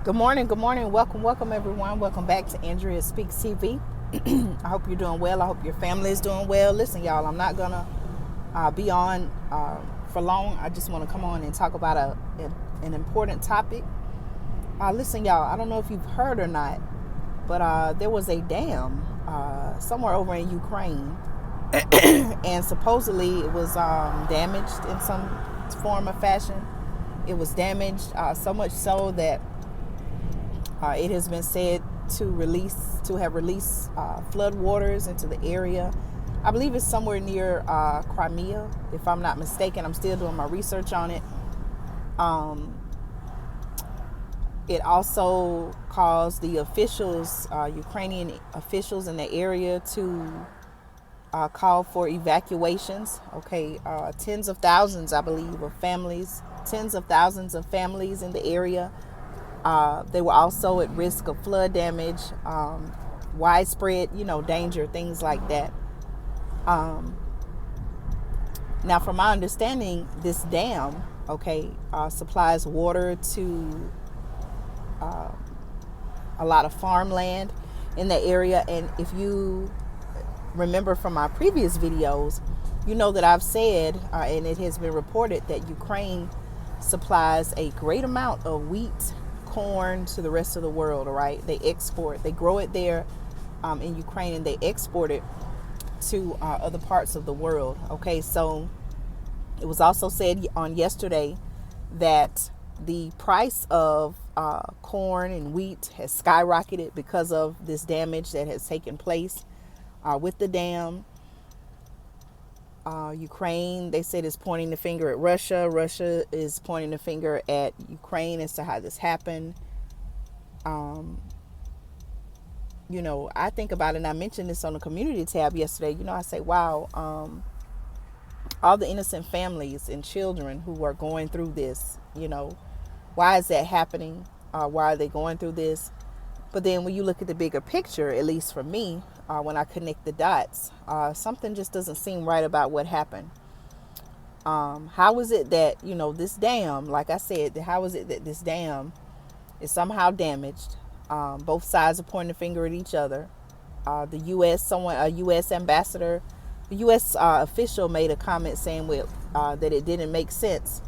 Good morning, welcome everyone. Welcome back to Andrea Speaks TV. I hope you're doing well. I hope your family is doing well. Listen, y'all, I'm not gonna be on for long. I just want to come on and talk about an important topic. Listen, y'all, I don't know if you've heard or not, but there was a dam somewhere over in Ukraine, and supposedly it was damaged in some form or fashion. It was damaged so much so that it has been said to have released flood waters into the area. I believe it's somewhere near Crimea, if I'm not mistaken. I'm still doing my research on it. It also caused the officials, Ukrainian officials in the area, to call for evacuations. Okay, tens of thousands, I believe, of families, tens of thousands of families in the area. They were also at risk of flood damage, widespread, danger, things like that. Now, from my understanding, this dam, supplies water to a lot of farmland in the area. And if you remember from my previous videos, you know that I've said, and it has been reported, that Ukraine supplies a great amount of wheat, corn to the rest of the world. All right, they grow it there in Ukraine, and they export it to other parts of the world. Okay, so it was also said on yesterday that the price of corn and wheat has skyrocketed because of this damage that has taken place with the dam. Ukraine, they said, is pointing the finger at Russia. Russia is pointing the finger at Ukraine as to how this happened. I think about it, and I mentioned this on the community tab yesterday. I say, wow, all the innocent families and children who are going through this, why is that happening? Why are they going through this? But then when you look at the bigger picture, at least for me, when I connect the dots, something just doesn't seem right about what happened. How is it that, this dam, like I said, how is it that this dam is somehow damaged? Both sides are pointing the finger at each other. A U.S. ambassador, a U.S. Official made a comment saying that it didn't make sense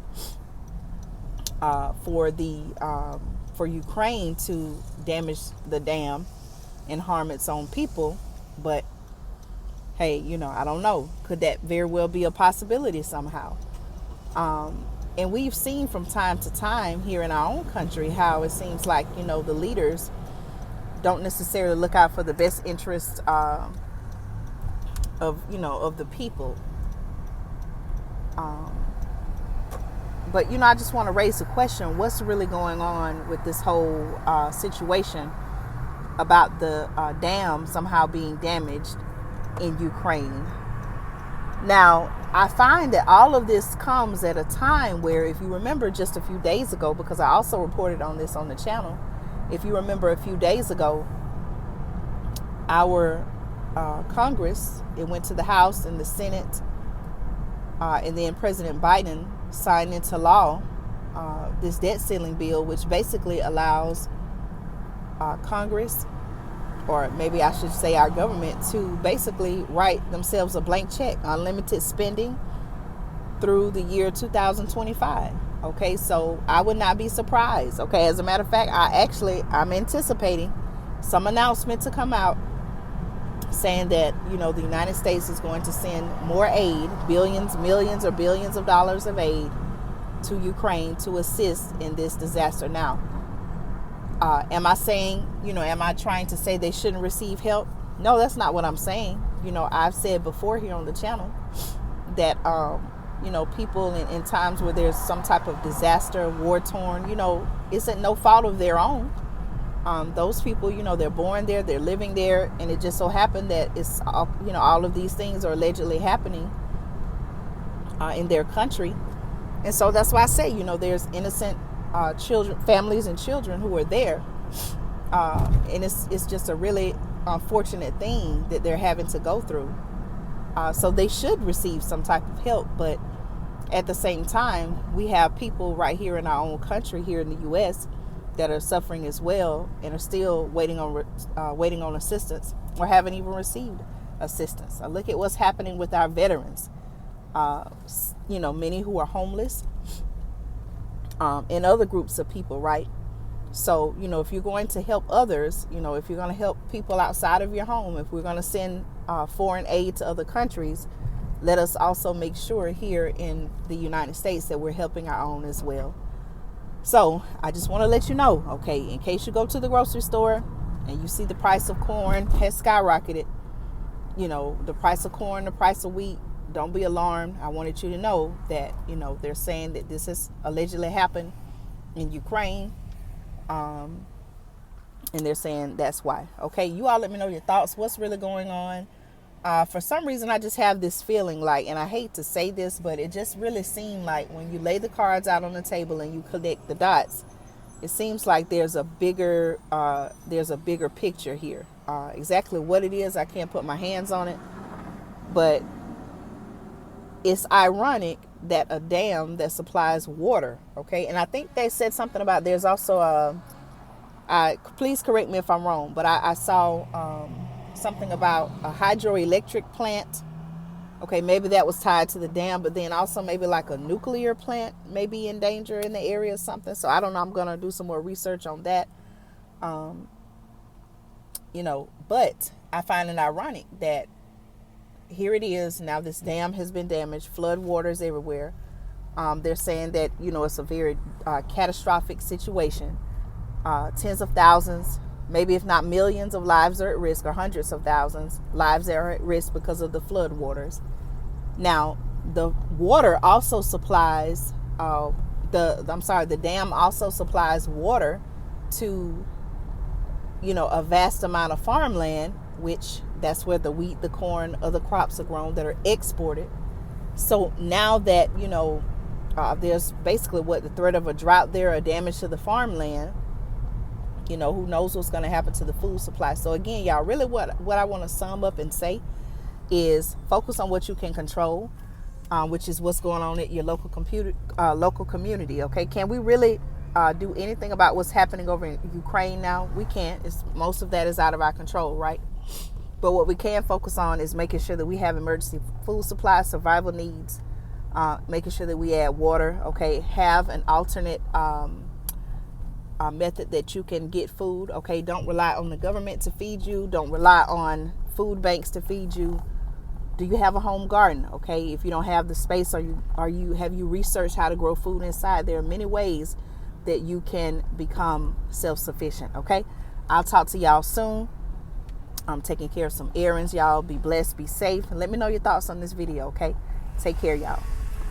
for Ukraine to damage the dam and harm its own people. But hey, I don't know. Could that very well be a possibility somehow? And we've seen from time to time here in our own country how it seems like, the leaders don't necessarily look out for the best interests of the people. But, I just want to raise the question, what's really going on with this whole situation about the dam somehow being damaged in Ukraine? Now, I find that all of this comes at a time where, if you remember just a few days ago, because I also reported on this on the channel, if you remember a few days ago, our Congress, it went to the House and the Senate, and then President Biden signed into law this debt ceiling bill, which basically allows Congress, or maybe I should say our government, to basically write themselves a blank check, unlimited spending through the year 2025. Okay, so I would not be surprised. Okay, as a matter of fact, I'm anticipating some announcement to come out saying that, the United States is going to send more aid, millions or billions of dollars of aid to Ukraine to assist in this disaster. Now, am I saying, am I trying to say they shouldn't receive help? No, that's not what I'm saying. I've said before here on the channel that, people in times where there's some type of disaster, war torn, isn't no fault of their own. Those people, they're born there, they're living there, and it just so happened that it's, all of these things are allegedly happening in their country. And so that's why I say, there's innocent children, families and children who are there. And it's just a really unfortunate thing that they're having to go through. So they should receive some type of help. But at the same time, we have people right here in our own country, here in the U.S., that are suffering as well and are still waiting on assistance or haven't even received assistance. I look at what's happening with our veterans. Many who are homeless, and other groups of people, right? So, if you're going to help others, if you're going to help people outside of your home, if we're going to send foreign aid to other countries, let us also make sure here in the United States that we're helping our own as well. So I just want to let you know, okay, in case you go to the grocery store and you see the price of corn has skyrocketed, the price of corn, the price of wheat, don't be alarmed. I wanted you to know that, they're saying that this has allegedly happened in Ukraine. And they're saying that's why. Okay, you all let me know your thoughts. What's really going on? For some reason, I just have this feeling like, and I hate to say this, but it just really seemed like when you lay the cards out on the table and you connect the dots, it seems like there's a bigger picture here. Exactly what it is, I can't put my hands on it, but it's ironic that a dam that supplies water, okay, and I think they said something about there's also please correct me if I'm wrong, but I saw something about a hydroelectric plant. Okay, maybe that was tied to the dam, but then also maybe like a nuclear plant may be in danger in the area or something. So I don't know. I'm going to do some more research on that. But I find it ironic that here it is. Now this dam has been damaged, flood waters everywhere. They're saying that, it's a very catastrophic situation. Tens of thousands, maybe if not millions of lives are at risk, or hundreds of thousands lives are at risk because of the flood waters. Now, the water also supplies, the dam also supplies water to, a vast amount of farmland, which that's where the wheat, the corn, other crops are grown that are exported. So now that, there's basically the threat of a drought there, or damage to the farmland, who knows what's going to happen to the food supply. So again, y'all, really what I want to sum up and say is focus on what you can control, which is what's going on at your local community. Okay, can we really do anything about what's happening over in Ukraine now? We can't. Most of that is out of our control, right? But what we can focus on is making sure that we have emergency food supply, survival needs, making sure that we add water. Okay, have an alternate method that you can get food. Okay, don't rely on the government to feed you. Don't rely on food banks to feed you. Do you have a home garden? Okay, if you don't have the space, have you researched how to grow food inside? There are many ways that you can become self-sufficient. Okay, I'll talk to y'all soon. I'm taking care of some errands. Y'all be blessed, be safe, and let me know your thoughts on this video. Okay, take care, y'all.